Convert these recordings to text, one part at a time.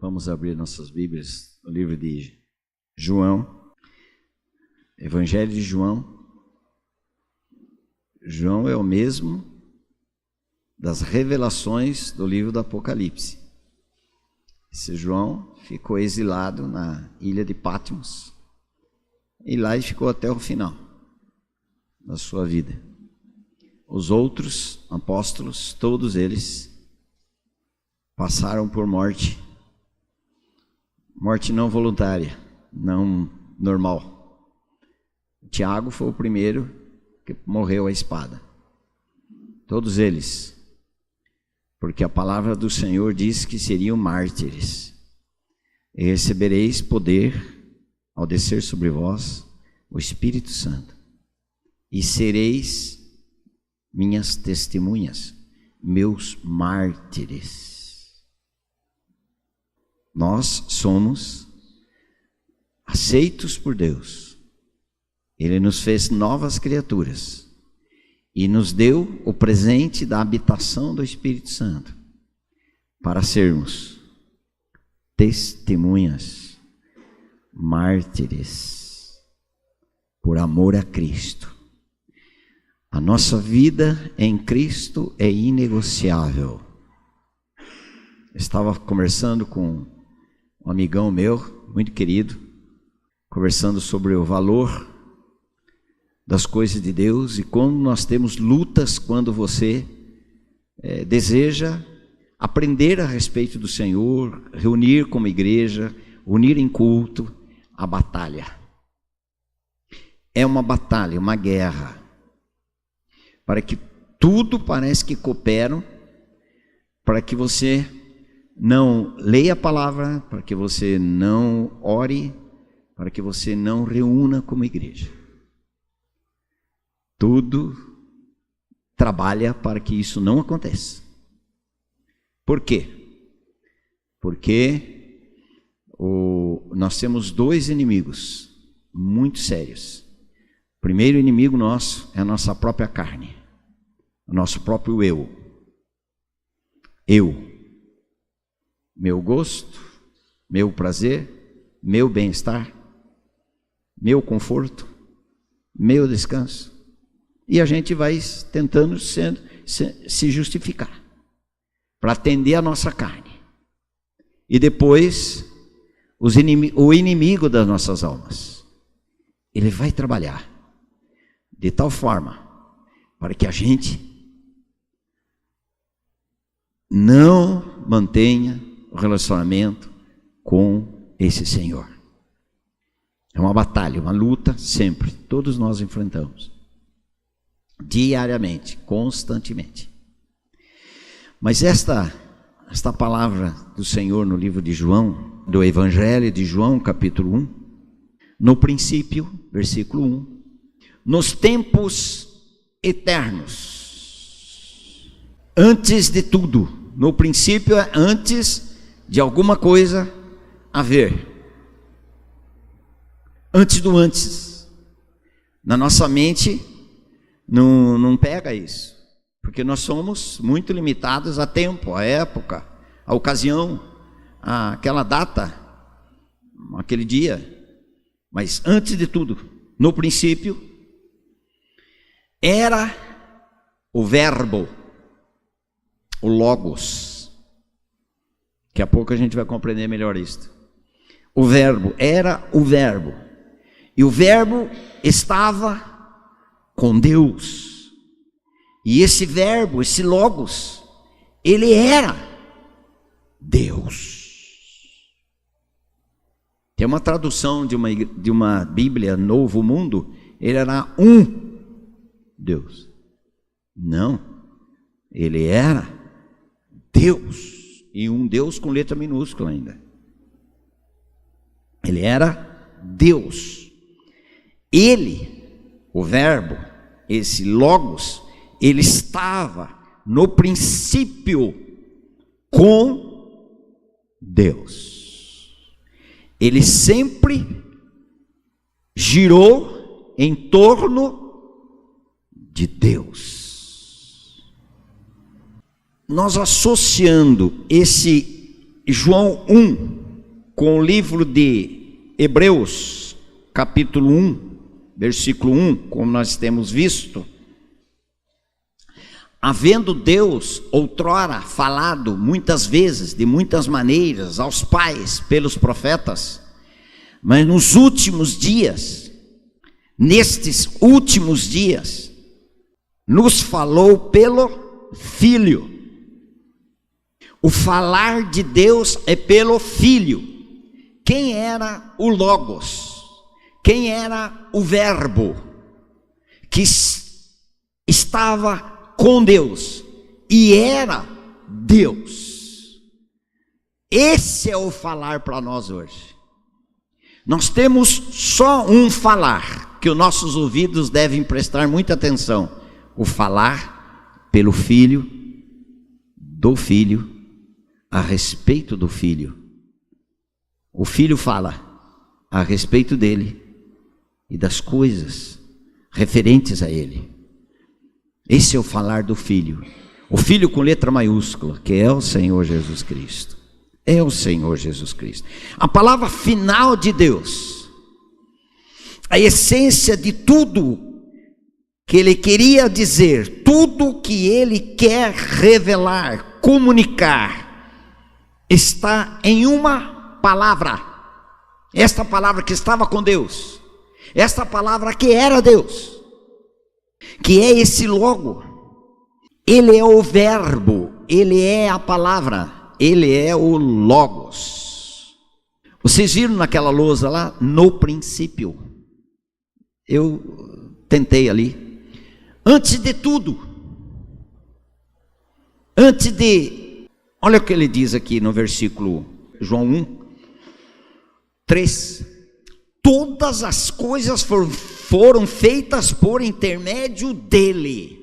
Vamos abrir nossas Bíblias no livro de João, Evangelho de João. João é o mesmo das revelações do livro do Apocalipse. Esse João ficou exilado na ilha de Patmos e lá ele ficou até o final da sua vida. Os outros apóstolos, todos eles passaram por morte não voluntária, não normal. Tiago foi o primeiro que morreu à espada. Todos eles, porque a palavra do Senhor diz que seriam mártires. E recebereis poder ao descer sobre vós o Espírito Santo, e sereis minhas testemunhas, meus mártires. Nós somos aceitos por Deus. Ele nos fez novas criaturas e nos deu o presente da habitação do Espírito Santo para sermos testemunhas, mártires, por amor a Cristo. A nossa vida em Cristo é inegociável. Eu estava conversando com um amigão meu, muito querido, conversando sobre o valor das coisas de Deus e como nós temos lutas quando você deseja aprender a respeito do Senhor, reunir como igreja, unir em culto, a batalha. É uma batalha, uma guerra, para que tudo parece que cooperam, para que você não leia a palavra, para que você não ore, para que você não reúna como igreja. Tudo trabalha para que isso não aconteça. Por quê? Porque nós temos dois inimigos muito sérios. O primeiro inimigo nosso é a nossa própria carne, o nosso próprio eu. Meu gosto, meu prazer, meu bem-estar, meu conforto, meu descanso. E a gente vai tentando se justificar para atender a nossa carne. E depois, o inimigo das nossas almas, ele vai trabalhar de tal forma para que a gente não mantenha o relacionamento com esse Senhor. É uma batalha, uma luta sempre, todos nós enfrentamos, diariamente, constantemente. Mas esta palavra do Senhor no livro de João, do Evangelho de João, capítulo 1, no princípio, versículo 1, nos tempos eternos, antes de tudo, no princípio é antes de alguma coisa haver, antes do antes. Na nossa mente não pega isso, porque nós somos muito limitados a tempo, a época, a ocasião, aquela data, aquele dia. Mas antes de tudo, no princípio, era o verbo, o logos. Daqui a pouco a gente vai compreender melhor isto. O verbo, era o verbo. E o verbo estava com Deus. E esse verbo, esse logos, ele era Deus. Tem uma tradução de uma Bíblia Novo Mundo, ele era um Deus. Não, ele era Deus. E um Deus com letra minúscula ainda. Ele era Deus. Ele, o verbo, esse logos, ele estava no princípio com Deus. Ele sempre girou em torno de Deus. Nós associando esse João 1 com o livro de Hebreus, capítulo 1, versículo 1, como nós temos visto, havendo Deus outrora falado muitas vezes, de muitas maneiras, aos pais pelos profetas, mas nos últimos dias, nestes últimos dias, nos falou pelo Filho. O falar de Deus é pelo Filho. Quem era o Logos? Quem era o Verbo que estava com Deus e era Deus? Esse é o falar para nós hoje. Nós temos só um falar que os nossos ouvidos devem prestar muita atenção: o falar pelo Filho, do Filho, a respeito do Filho. O Filho fala a respeito dele e das coisas referentes a ele. Esse é o falar do Filho. O Filho com letra maiúscula, que é o Senhor Jesus Cristo. É o Senhor Jesus Cristo. A palavra final de Deus, a essência de tudo que Ele queria dizer, tudo que Ele quer revelar, comunicar, está em uma palavra. Esta palavra que estava com Deus, esta palavra que era Deus, que é esse logo. Ele é o verbo, ele é a palavra, ele é o logos. Vocês viram naquela lousa lá, no princípio? Eu tentei ali. Antes de tudo, olha o que ele diz aqui no versículo João 1, 3. Todas as coisas foram feitas por intermédio dele,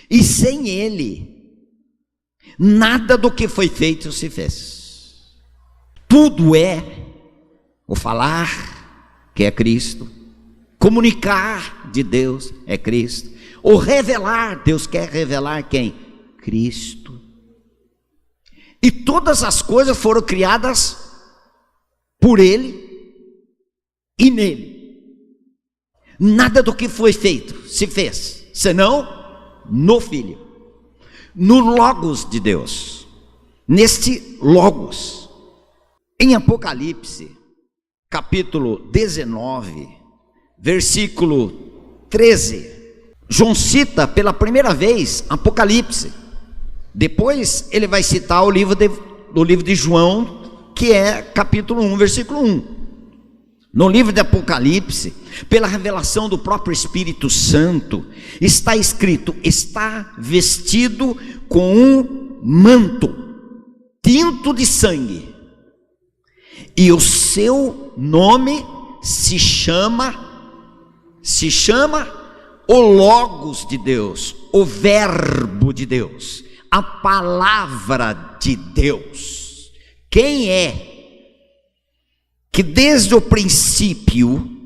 e sem ele, nada do que foi feito se fez. Tudo é o falar, que é Cristo, comunicar de Deus é Cristo, o revelar, Deus quer revelar quem? Cristo. E todas as coisas foram criadas por ele e nele. Nada do que foi feito se fez, senão no Filho, no Logos de Deus, neste Logos. Em Apocalipse, capítulo 19, versículo 13, João cita pela primeira vez Apocalipse. Depois ele vai citar o livro de João, que é capítulo 1, versículo 1. No livro de Apocalipse, pela revelação do próprio Espírito Santo, está escrito: está vestido com um manto tinto de sangue, e o seu nome se chama o Logos de Deus, o Verbo de Deus, a Palavra de Deus. Quem é que desde o princípio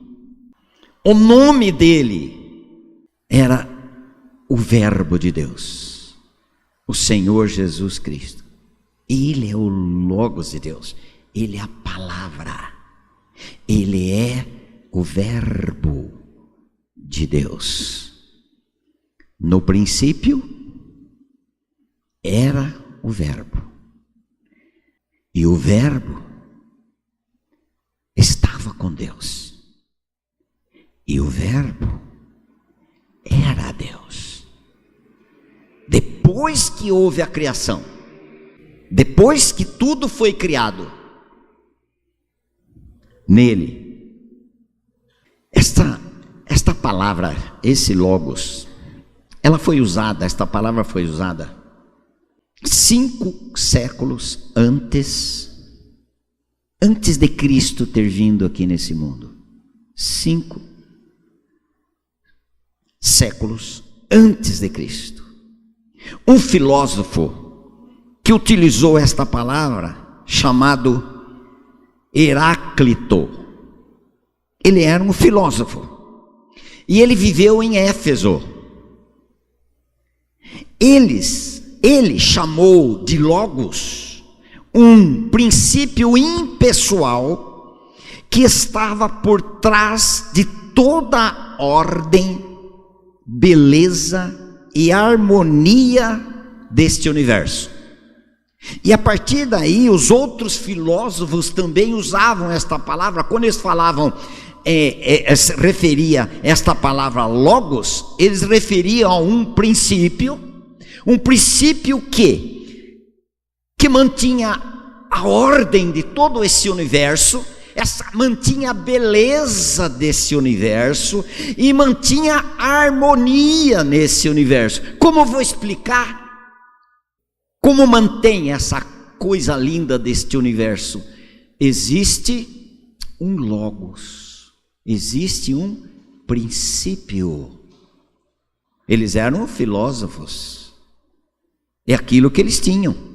o nome dele era o Verbo de Deus, o Senhor Jesus Cristo? Ele é o Logos de Deus, ele é a palavra, ele é o Verbo de Deus. No princípio era o Verbo, e o Verbo estava com Deus, e o Verbo era Deus. Depois que houve a criação, depois que tudo foi criado, nele, esta palavra, esse Logos, esta palavra foi usada 5 séculos antes de Cristo ter vindo aqui nesse mundo. 5 séculos antes de Cristo. Um filósofo que utilizou esta palavra, chamado Heráclito, ele era um filósofo, e ele viveu em Éfeso. Ele chamou de Logos um princípio impessoal que estava por trás de toda a ordem, beleza e harmonia deste universo. E a partir daí, os outros filósofos também usavam esta palavra. Quando eles falavam, referia esta palavra logos, eles referiam a um princípio que mantinha a ordem de todo esse universo, mantinha a beleza desse universo e mantinha a harmonia nesse universo. Como eu vou explicar? Como mantém essa coisa linda deste universo? Existe um logos, existe um princípio. Eles eram filósofos, é aquilo que eles tinham.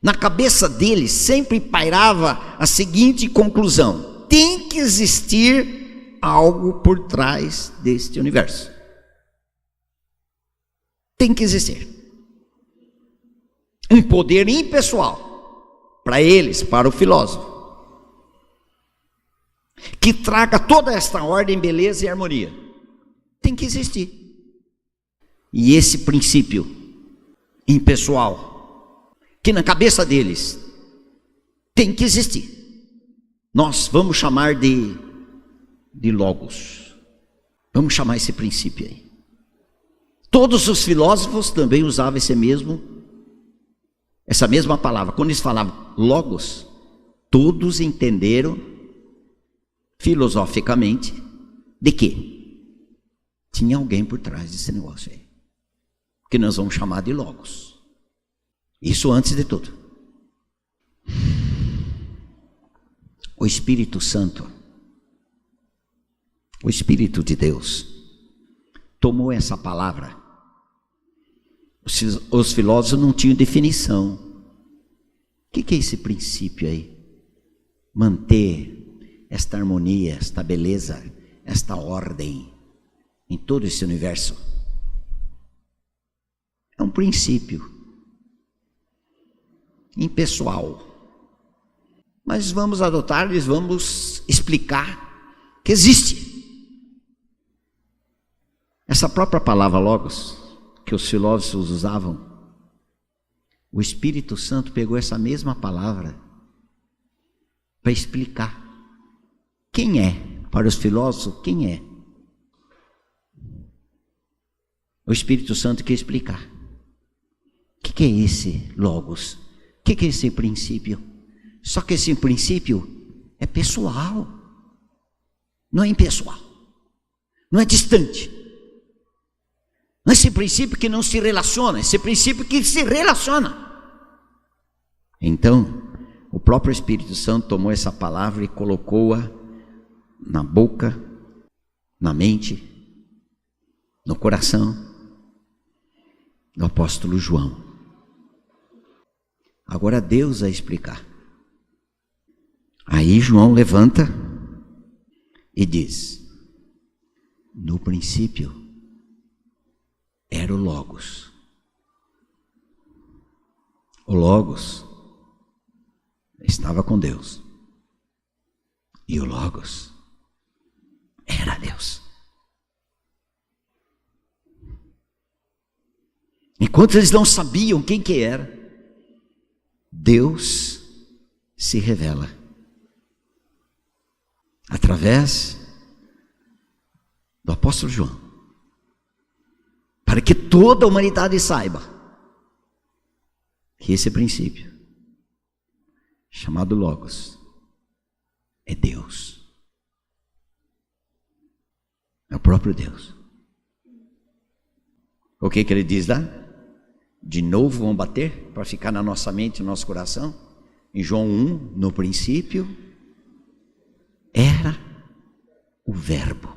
Na cabeça deles sempre pairava a seguinte conclusão: tem que existir algo por trás deste universo. Tem que existir um poder impessoal para eles, para o filósofo, que traga toda esta ordem, beleza e harmonia. Tem que existir. E esse princípio impessoal, que na cabeça deles tem que existir, nós vamos chamar de logos. Vamos chamar esse princípio aí. Todos os filósofos também usavam essa mesma palavra. Quando eles falavam logos, todos entenderam filosoficamente de que tinha alguém por trás desse negócio aí, que nós vamos chamar de logos. Isso antes de tudo. O Espírito Santo, o Espírito de Deus, tomou essa palavra. Os filósofos não tinham definição. O que é esse princípio aí? Manter esta harmonia, esta beleza, esta ordem em todo esse universo. É um princípio impessoal. Mas vamos adotar, vamos explicar que existe. Essa própria palavra logos, que os filósofos usavam, o Espírito Santo pegou essa mesma palavra para explicar quem é. Para os filósofos, quem é? O Espírito Santo quer explicar. O que é esse logos? O que é esse princípio? Só que esse princípio é pessoal, não é impessoal, não é distante. Não é esse princípio que não se relaciona, esse princípio que se relaciona. Então, o próprio Espírito Santo tomou essa palavra e colocou-a na boca, na mente, no coração do apóstolo João. Agora Deus vai explicar. Aí João levanta e diz: no princípio era o Logos. O Logos estava com Deus. E o Logos era Deus. Enquanto eles não sabiam quem que era, Deus se revela através do apóstolo João, para que toda a humanidade saiba que esse princípio, chamado Logos, é Deus, é o próprio Deus. O que ele diz lá? De novo vão bater para ficar na nossa mente, no nosso coração. Em João 1, no princípio era o Verbo.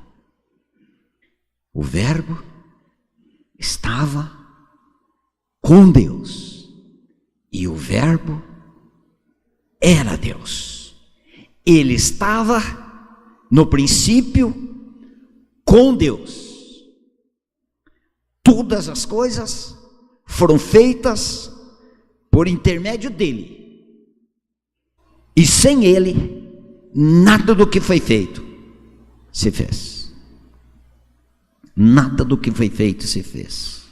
O Verbo estava com Deus e o Verbo era Deus. Ele estava no princípio com Deus. Todas as coisas foram feitas por intermédio dele. E sem Ele, nada do que foi feito se fez. Nada do que foi feito se fez.